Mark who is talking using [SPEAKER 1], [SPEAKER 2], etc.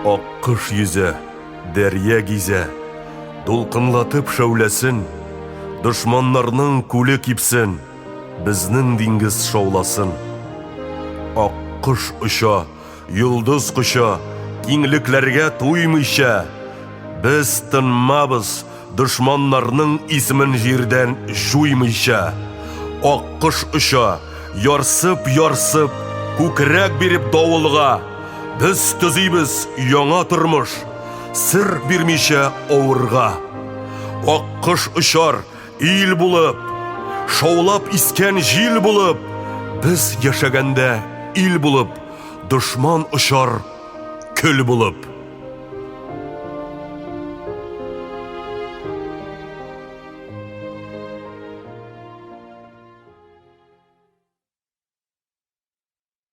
[SPEAKER 1] Аккыш йөзе, дәрья гизе, дулкынлатып шәүләсен, дошманнарның күле кипсен, безнең диңгез шауласын. Аккыш оча, йолдыз коча, киңлекләргә туймыйча, без тынмабыз дошманнарның исемен җирдән жуймыйча. Аккыш оча, ярсып, күкрәк биреп давылга, біз төзибез яңа тормыш, сыр бирмичә авырга. Аккыш очар, ил булып, шаулап искән җил булып, без яшәгәндә ил булып, дошман очар, көл булып.